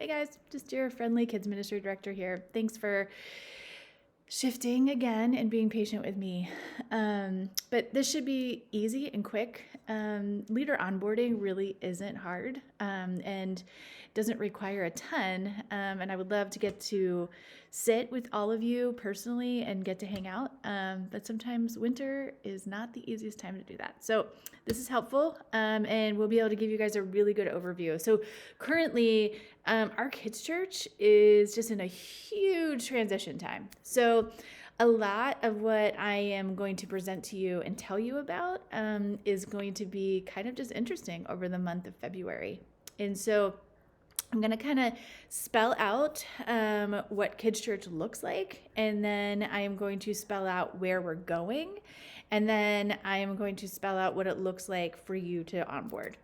Hey guys, just your friendly kids ministry director here. Thanks for shifting again and being patient with me. But this should be easy and quick. Leader onboarding really isn't hard and doesn't require a ton. And I would love to get to sit with all of you personally and get to hang out. But sometimes winter is not the easiest time to do that. So this is helpful and we'll be able to give you guys a really good overview. So currently, our kids' church is just in a huge transition time. So a lot of what I am going to present to you and tell you about is going to be kind of just interesting over the month of February. And so I'm going to kind of spell out what kids' church looks like, and then I am going to spell out where we're going, and then I am going to spell out what it looks like for you to onboard.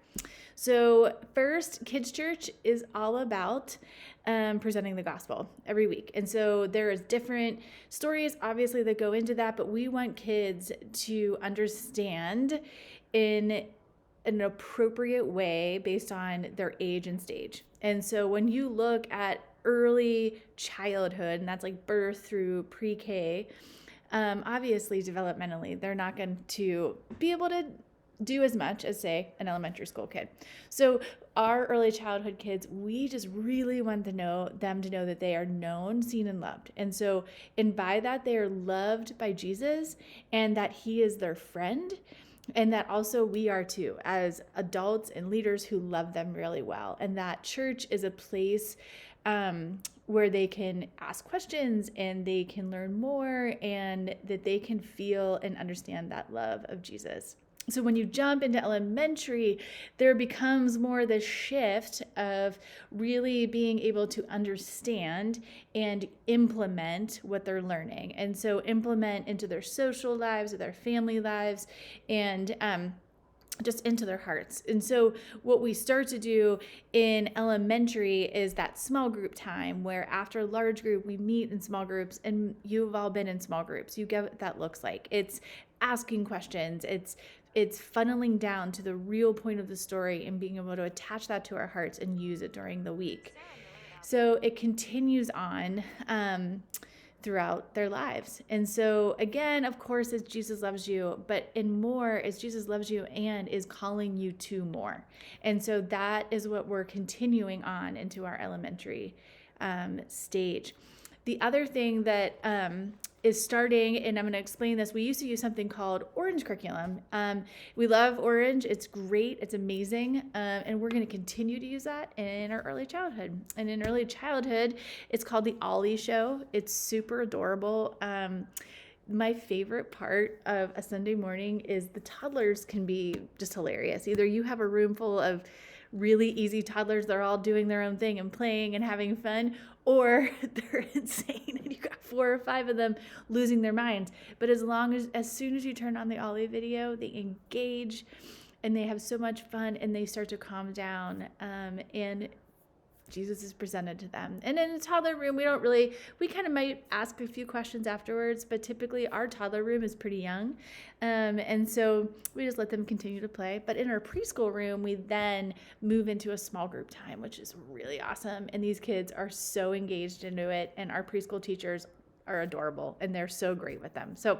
So first, kids' church is all about presenting the gospel every week. And so there is different stories, obviously, that go into that, but we want kids to understand in an appropriate way based on their age and stage. And so when you look at early childhood, and that's like birth through pre-K, obviously developmentally, they're not going to be able to do as much as, say, an elementary school kid. So our early childhood kids, we just really want them to know that they are known, seen, and loved. And by that, they are loved by Jesus and that he is their friend. And that also we are too, as adults and leaders who love them really well. And that church is a place where they can ask questions and they can learn more and that they can feel and understand that love of Jesus. So when you jump into elementary, there becomes more the shift of really being able to understand and implement what they're learning. And so implement into their social lives, or their family lives, and just into their hearts. And so what we start to do in elementary is that small group time where after large group, we meet in small groups, and you've all been in small groups. You get what that looks like. It's asking questions. It's funneling down to the real point of the story and being able to attach that to our hearts and use it during the week. So it continues on throughout their lives. And so again, of course, as Jesus loves you, but in more as Jesus loves you and is calling you to more. And so that is what we're continuing on into our elementary stage. The other thing that is starting, and I'm going to explain this. We used to use something called Orange curriculum. We love Orange. It's great. It's amazing. And we're going to continue to use that in our early childhood. And in early childhood, it's called the Ollie Show. It's super adorable. My favorite part of a Sunday morning is the toddlers can be just hilarious. Either you have a room full of really easy toddlers, they're all doing their own thing and playing and having fun, or they're insane and you got 4 or 5 of them losing their minds. But as soon as you turn on the Ollie video, they engage and they have so much fun and they start to calm down, and Jesus is presented to them. And in a toddler room, we kind of might ask a few questions afterwards, but typically our toddler room is pretty young. And so we just let them continue to play. But in our preschool room, we then move into a small group time, which is really awesome. And these kids are so engaged into it. And our preschool teachers are adorable and they're so great with them. So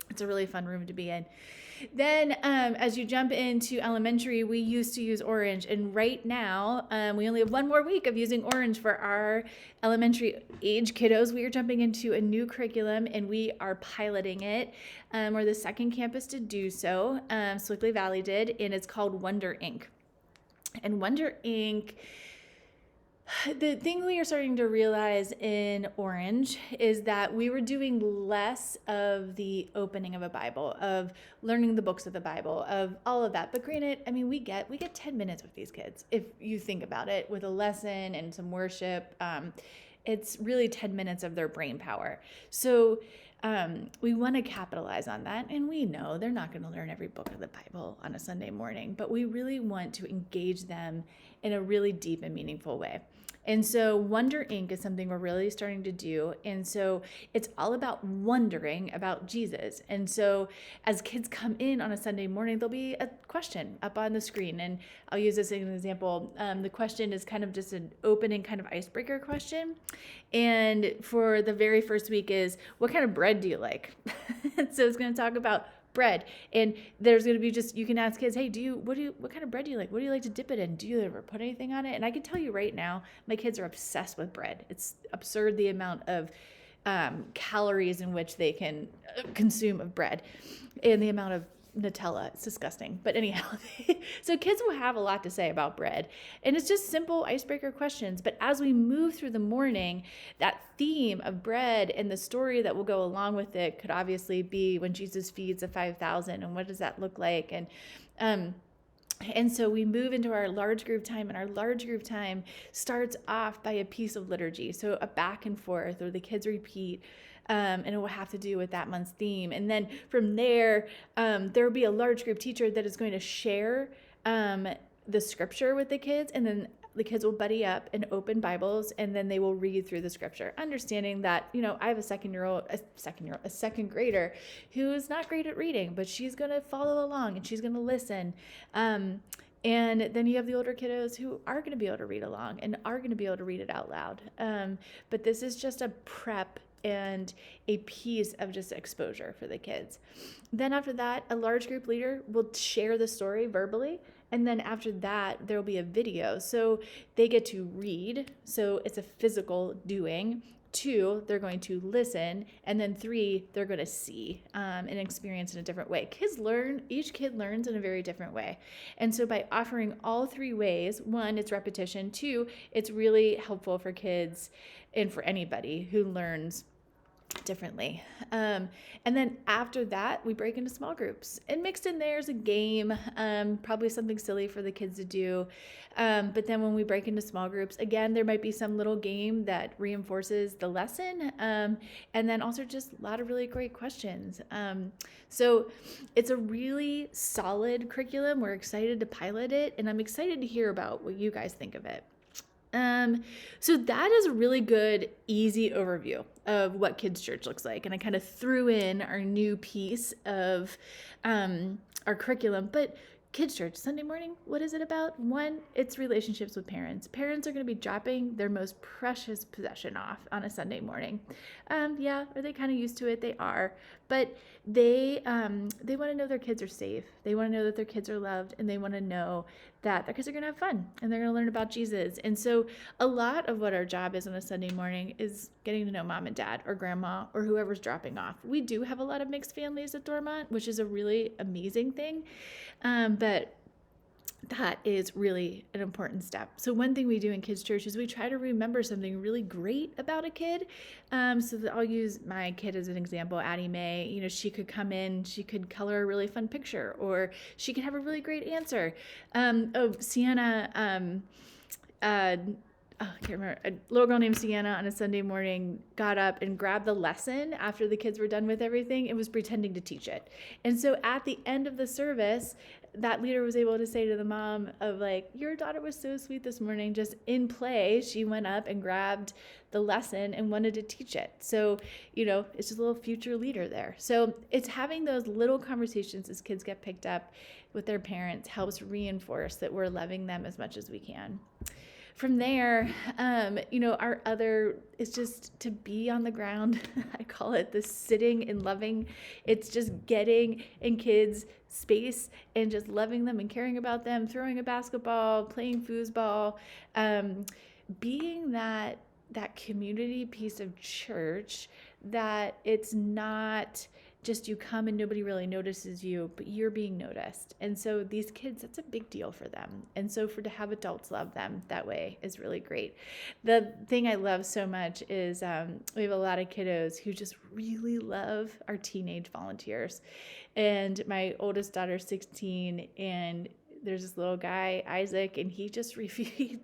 it's a really fun room to be in. Then as you jump into elementary, we used to use Orange. And right now, we only have 1 more week of using Orange for our elementary age kiddos. We are jumping into a new curriculum and we are piloting it. We're the second campus to do so. Sewickley Valley did, and it's called Wonder Inc. And Wonder Inc., the thing we are starting to realize in Orange is that we were doing less of the opening of a Bible, of learning the books of the Bible, of all of that. But granted, I mean, we get 10 minutes with these kids. If you think about it, with a lesson and some worship, it's really 10 minutes of their brain power. So we want to capitalize on that. And we know they're not going to learn every book of the Bible on a Sunday morning, but we really want to engage them in a really deep and meaningful way. And so Wonder Inc. is something we're really starting to do. And so it's all about wondering about Jesus. And so as kids come in on a Sunday morning, there'll be a question up on the screen. And I'll use this as an example. The question is kind of just an opening kind of icebreaker question. And for the very first week is, what kind of bread do you like? So it's going to talk about bread, and there's going to be just, you can ask kids, hey, what kind of bread do you like? What do you like to dip it in? Do you ever put anything on it? And I can tell you right now, my kids are obsessed with bread. It's absurd the amount of calories in which they can consume of bread, and the amount of Nutella. It's disgusting. But anyhow, so kids will have a lot to say about bread. And it's just simple icebreaker questions. But as we move through the morning, that theme of bread and the story that will go along with it could obviously be when Jesus feeds the 5,000, and what does that look like? And so we move into our large group time, and our large group time starts off by a piece of liturgy. So a back and forth, or the kids repeat, and it will have to do with that month's theme. And then from there, there will be a large group teacher that is going to share the scripture with the kids, and then the kids will buddy up and open Bibles, and then they will read through the scripture, understanding that, I have a second grader who is not great at reading, but she's going to follow along and she's going to listen. And then you have the older kiddos who are going to be able to read along and are going to be able to read it out loud. But this is just a prep and a piece of just exposure for the kids. Then after that, a large group leader will share the story verbally. And then after that, there will be a video. So they get to read. So it's a physical doing. 2, they're going to listen. And then 3, they're going to see and experience in a different way. Each kid learns in a very different way. And so by offering all 3 ways, 1, it's repetition. 2, it's really helpful for kids and for anybody who learns differently. And then after that, we break into small groups, and mixed in there is a game, probably something silly for the kids to do. But then when we break into small groups, again, there might be some little game that reinforces the lesson. And then also just a lot of really great questions. So it's a really solid curriculum. We're excited to pilot it, and I'm excited to hear about what you guys think of it. So that is a really good, easy overview of what Kids Church looks like. And I kind of threw in our new piece of our curriculum. But Kids Church, Sunday morning, what is it about? 1, it's relationships with parents. Parents are going to be dropping their most precious possession off on a Sunday morning. Are they kind of used to it? They are. But they want to know their kids are safe. They want to know that their kids are loved, and they want to know that their kids are going to have fun, and they're going to learn about Jesus. And so a lot of what our job is on a Sunday morning is getting to know mom and dad or grandma or whoever's dropping off. We do have a lot of mixed families at Dormont, which is a really amazing thing. But that is really an important step. So one thing we do in Kids Church is we try to remember something really great about a kid. So that I'll use my kid as an example, Addie Mae. She could come in, she could color a really fun picture, or she could have a really great answer. Sienna, I can't remember, a little girl named Sienna on a Sunday morning got up and grabbed the lesson after the kids were done with everything and was pretending to teach it. And so at the end of the service, that leader was able to say to the mom of your daughter was so sweet this morning, just in play, she went up and grabbed the lesson and wanted to teach it. So, it's just a little future leader there. So it's having those little conversations as kids get picked up with their parents helps reinforce that we're loving them as much as we can. From there, our other is just to be on the ground. I call it the sitting and loving. It's just getting in kids' space and just loving them and caring about them, throwing a basketball, playing foosball, being that community piece of church that it's not just you come and nobody really notices you, but you're being noticed. And so these kids, that's a big deal for them. And so to have adults love them that way is really great. The thing I love so much is we have a lot of kiddos who just really love our teenage volunteers. And my oldest daughter's 16, and there's this little guy, Isaac, and he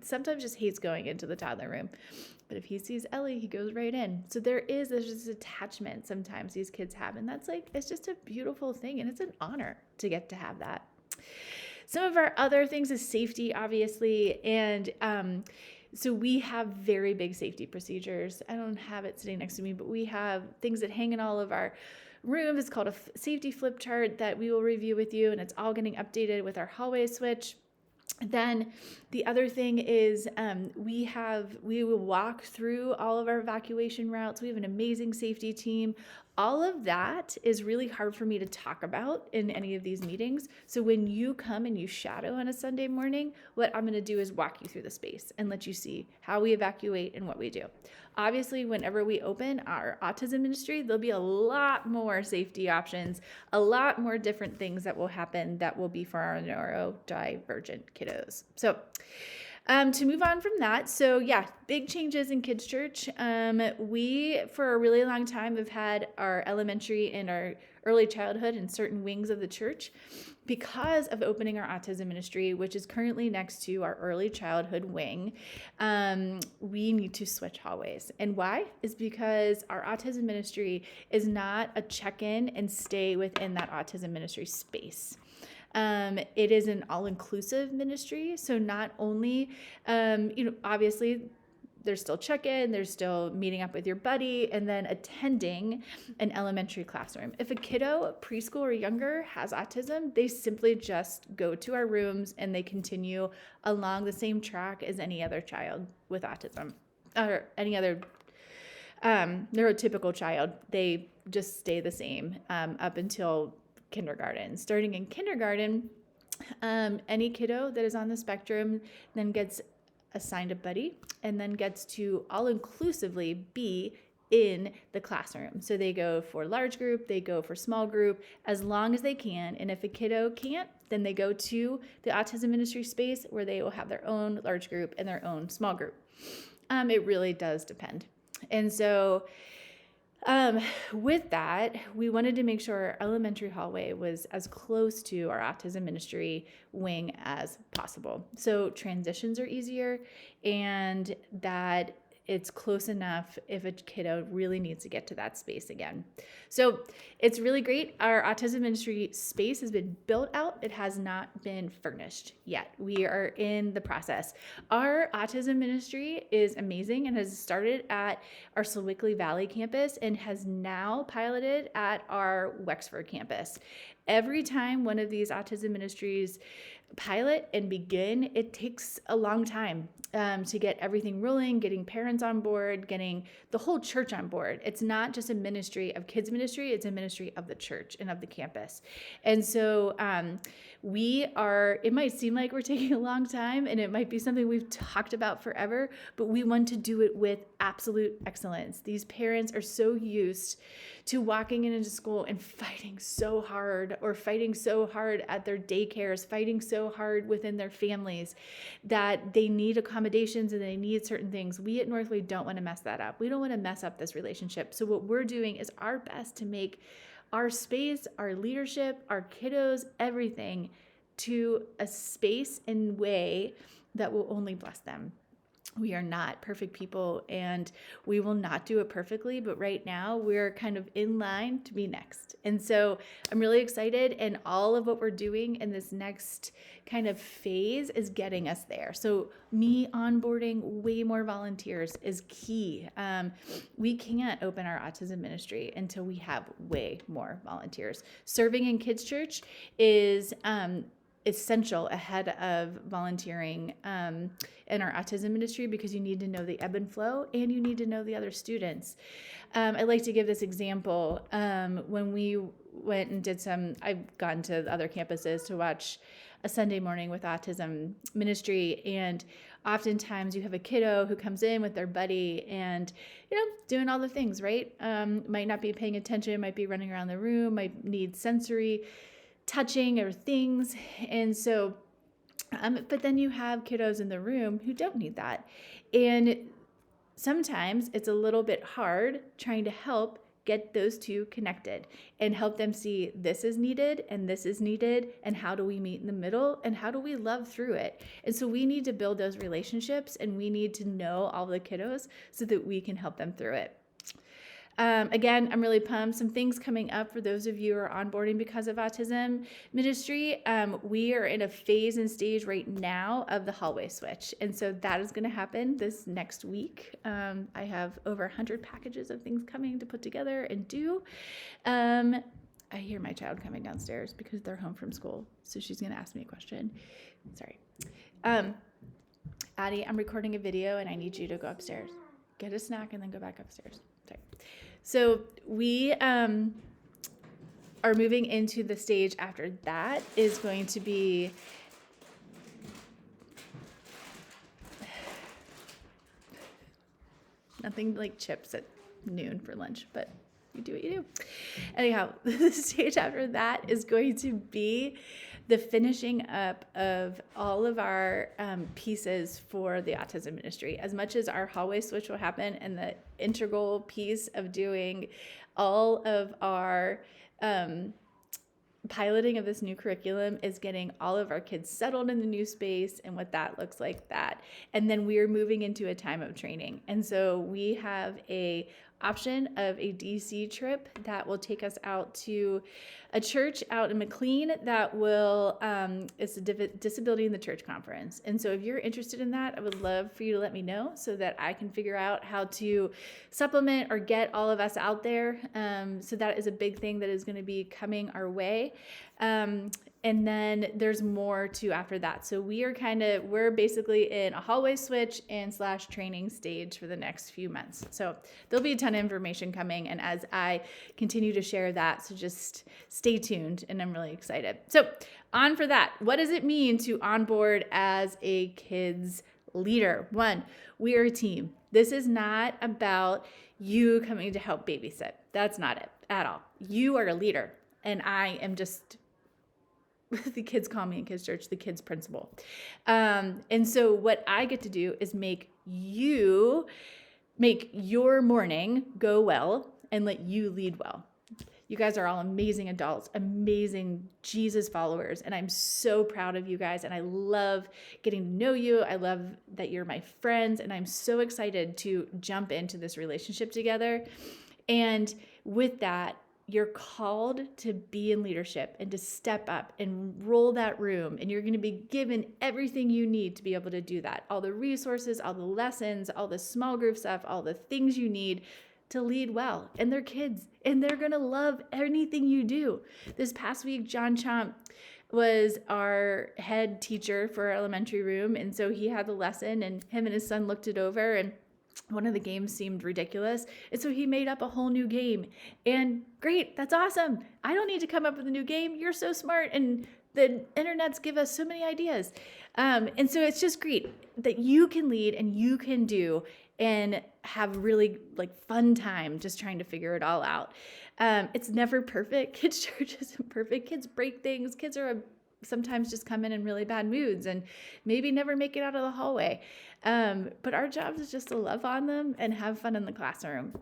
sometimes just hates going into the toddler room. But if he sees Ellie, he goes right in. So there's just attachment sometimes these kids have. And that's it's just a beautiful thing. And it's an honor to get to have that. Some of our other things is safety, obviously. And So we have very big safety procedures. I don't have it sitting next to me, but we have things that hang in all of our rooms. It's called a safety flip chart that we will review with you, and it's all getting updated with our hallway switch. Then the other thing is we will walk through all of our evacuation routes. We have an amazing safety team. All of that is really hard for me to talk about in any of these meetings. So when you come and you shadow on a Sunday morning, what I'm going to do is walk you through the space and let you see how we evacuate and what we do. Obviously, whenever we open our autism ministry, there'll be a lot more safety options, a lot more different things that will happen that will be for our neurodivergent kiddos. So to move on from that, so yeah, big changes in Kids Church. We, for a really long time, have had our elementary and our early childhood in certain wings of the church. Because of opening our autism ministry, which is currently next to our early childhood wing, we need to switch hallways. And why? Is because our autism ministry is not a check-in and stay within that autism ministry space. It is an all-inclusive ministry. So not only, obviously there's still check-in, there's still meeting up with your buddy, and then attending an elementary classroom. If a kiddo, preschool or younger, has autism, they simply just go to our rooms and they continue along the same track as any other child with autism or any other neurotypical child. They just stay the same up until kindergarten. Starting in kindergarten, any kiddo that is on the spectrum then gets assigned a buddy and then gets to all-inclusively be in the classroom. So they go for large group, they go for small group, as long as they can. And if a kiddo can't, then they go to the autism ministry space where they will have their own large group and their own small group. It really does depend. And so with that, we wanted to make sure our elementary hallway was as close to our autism ministry wing as possible. So transitions are easier and that it's close enough if a kiddo really needs to get to that space again. So it's really great. Our autism ministry space has been built out. It has not been furnished yet. We are in the process. Our autism ministry is amazing and has started at our Sewickley Valley campus and has now piloted at our Wexford campus. Every time one of these autism ministries pilot and begin, it takes a long time to get everything rolling, getting parents on board, getting the whole church on board. It's not just a ministry of kids ministry, it's a ministry of the church and of the campus. And so it might seem like we're taking a long time and it might be something we've talked about forever, but we want to do it with absolute excellence. These parents are so used to walking into school and fighting so hard at their daycares, fighting so hard within their families that they need accommodations and they need certain things. We at Northway don't want to mess that up. We don't want to mess up this relationship. So what we're doing is our best to make our space, our leadership, our kiddos, everything to a space and way that will only bless them. We are not perfect people and we will not do it perfectly, but right now we're kind of in line to be next. And so I'm really excited, and all of what we're doing in this next kind of phase is getting us there. So me onboarding way more volunteers is key. We can't open our autism ministry until we have way more volunteers. Serving in Kids Church is essential ahead of volunteering in our autism ministry, because you need to know the ebb and flow and you need to know the other students. I like to give this example. When we went and I've gone to other campuses to watch a Sunday morning with autism ministry, and oftentimes you have a kiddo who comes in with their buddy and, doing all the things, right? Might not be paying attention, might be running around the room, might need sensory touching or things. And so, but then you have kiddos in the room who don't need that. And sometimes it's a little bit hard trying to help get those two connected and help them see this is needed and this is needed, and how do we meet in the middle and how do we love through it. And so we need to build those relationships and we need to know all the kiddos so that we can help them through it. Again, I'm really pumped. Some things coming up for those of you who are onboarding because of autism ministry. We are in a phase and stage right now of the hallway switch. And so that is going to happen this next week. I have over 100 packages of things coming to put together and do. I hear my child coming downstairs because they're home from school. So she's going to ask me a question. Sorry. Addie, I'm recording a video and I need you to go upstairs. Get a snack and then go back upstairs. Sorry. So we are moving into the stage after that is going to be nothing like chips at noon for lunch, but you do what you do. Anyhow, the stage after that is going to be the finishing up of all of our pieces for the autism ministry. As much as our hallway switch will happen, and the integral piece of doing all of our piloting of this new curriculum is getting all of our kids settled in the new space and what that looks like that. And then we are moving into a time of training. And so we have a option of a DC trip that will take us out to a church out in McLean that will, it's a disability in the church conference. And so if you're interested in that, I would love for you to let me know so that I can figure out how to supplement or get all of us out there. So that is a big thing that is going to be coming our way. And then there's more too after that. So we're basically in a hallway switch and / training stage for the next few months. So there'll be a ton of information coming. And as I continue to share that, so just stay tuned, and I'm really excited. So on for that. What does it mean to onboard as a kids leader? 1, we are a team. This is not about you coming to help babysit. That's not it at all. You are a leader, and I am just the kids call me in kids church, the kids principal. And so what I get to do is make your morning go well and let you lead well. You guys are all amazing adults, amazing Jesus followers, and I'm so proud of you guys, and I love getting to know you. I love that you're my friends, and I'm so excited to jump into this relationship together. And with that, you're called to be in leadership and to step up and roll that room. And you're going to be given everything you need to be able to do that. All the resources, all the lessons, all the small group stuff, all the things you need to lead well. And they're kids, and they're going to love anything you do. This past week, John Chomp was our head teacher for our elementary room. And so he had the lesson, and him and his son looked it over, and one of the games seemed ridiculous. And so he made up a whole new game. And great, that's awesome. I don't need to come up with a new game. You're so smart. And the internets give us so many ideas. And so it's just great that you can lead and you can do and have really fun time just trying to figure it all out. It's never perfect. Kids church isn't perfect. Kids break things. Kids are sometimes just come in really bad moods and maybe never make it out of the hallway. But our job is just to love on them and have fun in the classroom.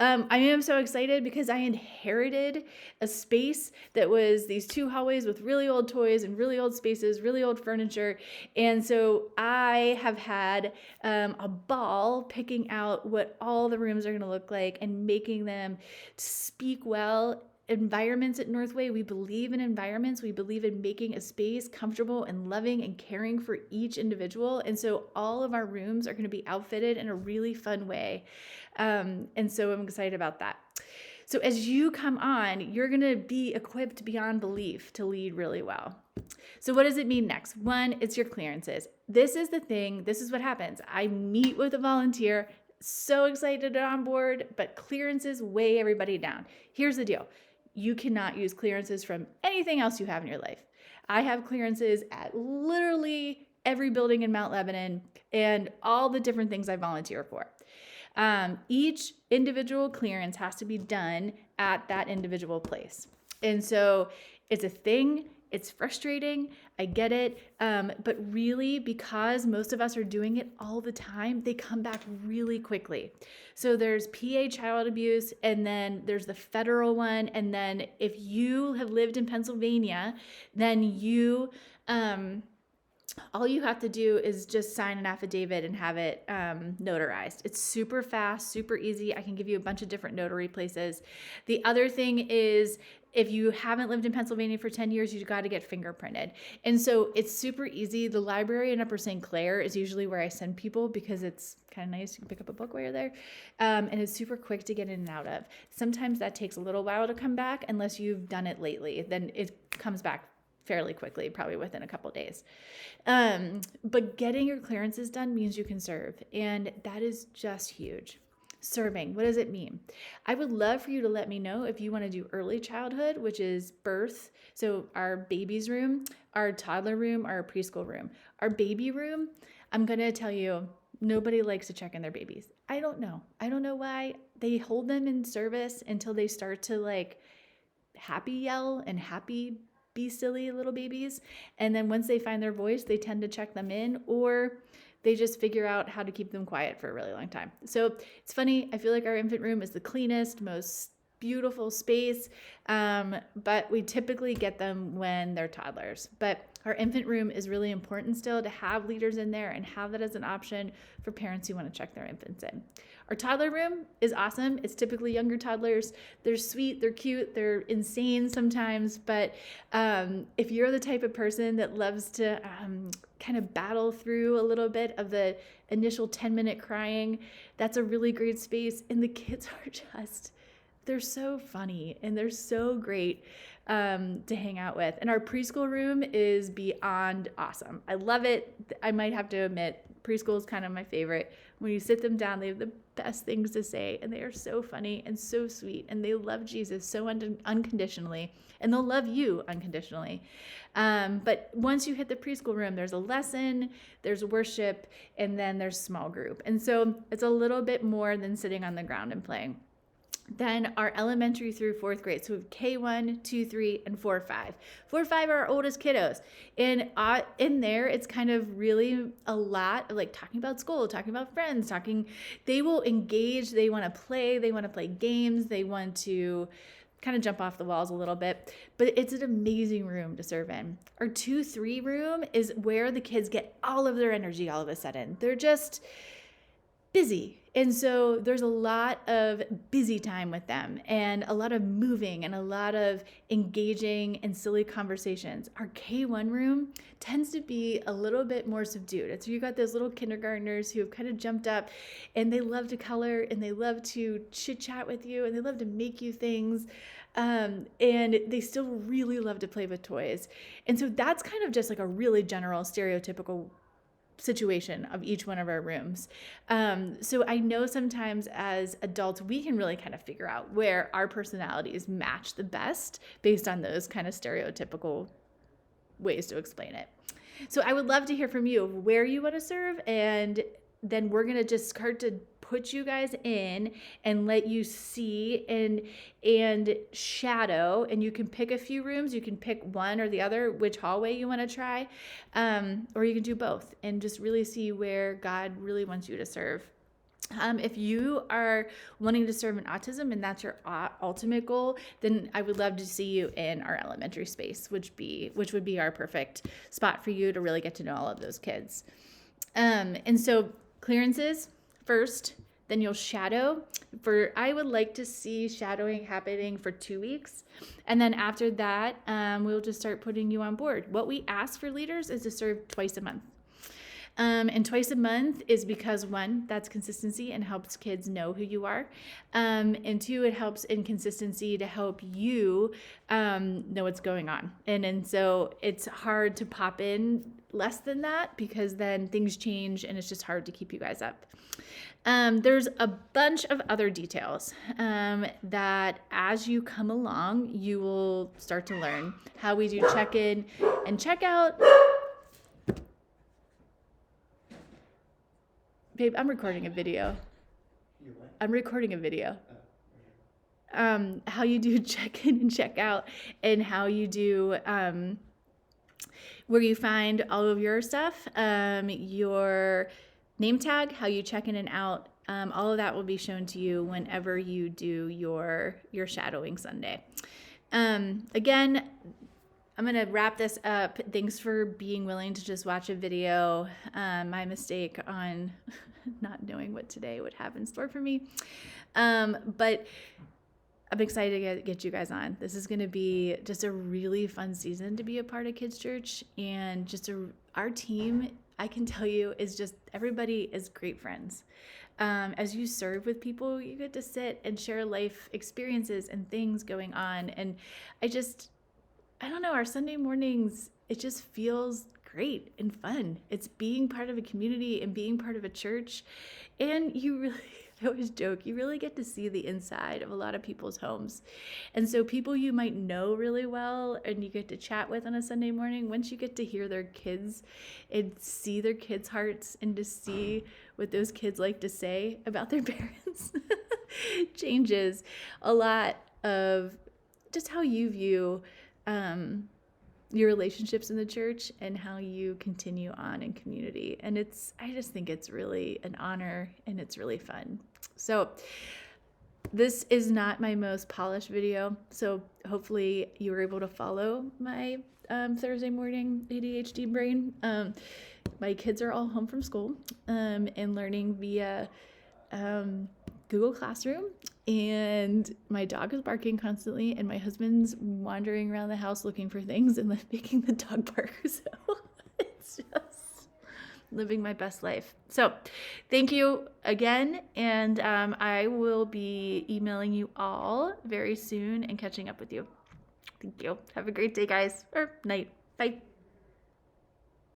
I am so excited because I inherited a space that was these 2 hallways with really old toys and really old spaces, really old furniture. And so I have had a ball picking out what all the rooms are going to look like and making them speak well. Environments at Northway, we believe in environments. We believe in making a space comfortable and loving and caring for each individual. And so all of our rooms are going to be outfitted in a really fun way. And so I'm excited about that. So as you come on, you're going to be equipped beyond belief to lead really well. So what does it mean next? 1, it's your clearances. This is the thing. This is what happens. I meet with a volunteer, so excited to onboard, but clearances weigh everybody down. Here's the deal. You cannot use clearances from anything else you have in your life. I have clearances at literally every building in Mount Lebanon and all the different things I volunteer for. Each individual clearance has to be done at that individual place. And so it's a thing. It's frustrating. I get it. But really, because most of us are doing it all the time, they come back really quickly. So there's PA child abuse, and then there's the federal one. And then if you have lived in Pennsylvania, then you all you have to do is just sign an affidavit and have it notarized. It's super fast, super easy. I can give you a bunch of different notary places. The other thing is, if you haven't lived in Pennsylvania for 10 years, you've got to get fingerprinted. And so it's super easy. The library in Upper St. Clair is usually where I send people because it's kind of nice. You can pick up a book while you're there. And it's super quick to get in and out of. Sometimes that takes a little while to come back unless you've done it lately. Then it comes back fairly quickly, probably within a couple of days. But getting your clearances done means you can serve. And that is just huge. Serving, what does it mean? I would love for you to let me know if you want to do early childhood, which is birth. So our baby's room, our toddler room, our preschool room. Our baby room, I'm going to tell you, nobody likes to check in their babies. I don't know. I don't know why. They hold them in service until they start to like happy yell and happy be silly little babies. And then once they find their voice, they tend to check them in, or they just figure out how to keep them quiet for a really long time. So it's funny. I feel like our infant room is the cleanest, most beautiful space. But we typically get them when they're toddlers. But our infant room is really important still to have leaders in there and have that as an option for parents who want to check their infants in. Our toddler room is awesome. It's typically younger toddlers. They're sweet, they're cute, they're insane sometimes. But if you're the type of person that loves to kind of battle through a little bit of the initial 10-minute crying, that's a really great space. And the kids are just, they're so funny and they're so great to hang out with. And our preschool room is beyond awesome. I love it. I might have to admit, preschool is kind of my favorite. When you sit them down, they have the best things to say, and they are so funny and so sweet, and they love Jesus so unconditionally, and they'll love you unconditionally. But once you hit the preschool room, there's a lesson, there's worship, and then there's small group. And so it's a little bit more than sitting on the ground and playing. Then our elementary through fourth grade. So we have K1, 2, 3, and 4, 5. 4, 5 are our oldest kiddos. And in there, it's kind of really a lot of like talking about school, talking about friends, they will engage, they want to play games, they want to kind of jump off the walls a little bit, but it's an amazing room to serve in. Our 2, 3 room is where the kids get all of their energy all of a sudden. They're just busy. And so there's a lot of busy time with them and a lot of moving and a lot of engaging and silly conversations. Our K1 room tends to be a little bit more subdued. And so you got those little kindergartners who have kind of jumped up and they love to color and they love to chit chat with you and they love to make you things. And they still really love to play with toys. And so that's kind of just like a really general stereotypical situation of each one of our rooms. So I know sometimes as adults, we can really kind of figure out where our personalities match the best based on those kind of stereotypical ways to explain it. So I would love to hear from you of where you want to serve, and then we're going to just start to put you guys in and let you see and shadow, and you can pick a few rooms. You can pick one or the other, which hallway you want to try, or you can do both and just really see where God really wants you to serve. If you are wanting to serve in autism and that's your ultimate goal, then I would love to see you in our elementary space, which would be our perfect spot for you to really get to know all of those kids. And so clearances first, then you'll shadow. I would like to see shadowing happening for 2 weeks. And then after that, we'll just start putting you on board. What we ask for leaders is to serve twice a month. And twice a month is because 1, that's consistency and helps kids know who you are. And 2, it helps in consistency to help you know what's going on. And so it's hard to pop in less than that because then things change and it's just hard to keep you guys up. There's a bunch of other details that as you come along, you will start to learn how we do check-in and check-out. Babe, I'm recording a video. You what? I'm recording a video. Oh, okay. How you do check-in and check-out, and how you do where you find all of your stuff, your name tag, how you check in and out. All of that will be shown to you whenever you do your shadowing Sunday. Again, I'm going to wrap this up. Thanks for being willing to just watch a video. My mistake on not knowing what today would have in store for me. But I'm excited to get you guys on. This is going to be just a really fun season to be a part of Kids Church. And just our team, I can tell you, is just everybody is great friends. As you serve with people, you get to sit and share life experiences and things going on. And I don't know, our Sunday mornings, it just feels great and fun. It's being part of a community and being part of a church. And you really, I always joke, you really get to see the inside of a lot of people's homes. And so people you might know really well and you get to chat with on a Sunday morning, once you get to hear their kids and see their kids' hearts and to see what those kids like to say about their parents, changes a lot of just how you view your relationships in the church and how you continue on in community. And I just think it's really an honor and it's really fun. So this is not my most polished video. So hopefully you were able to follow my Thursday morning ADHD brain. My kids are all home from school and learning via Google Classroom, and my dog is barking constantly, and my husband's wandering around the house looking for things and then making the dog bark. So it's just living my best life. So thank you again, and I will be emailing you all very soon and catching up with you. Thank you. Have a great day, guys, or night. Bye.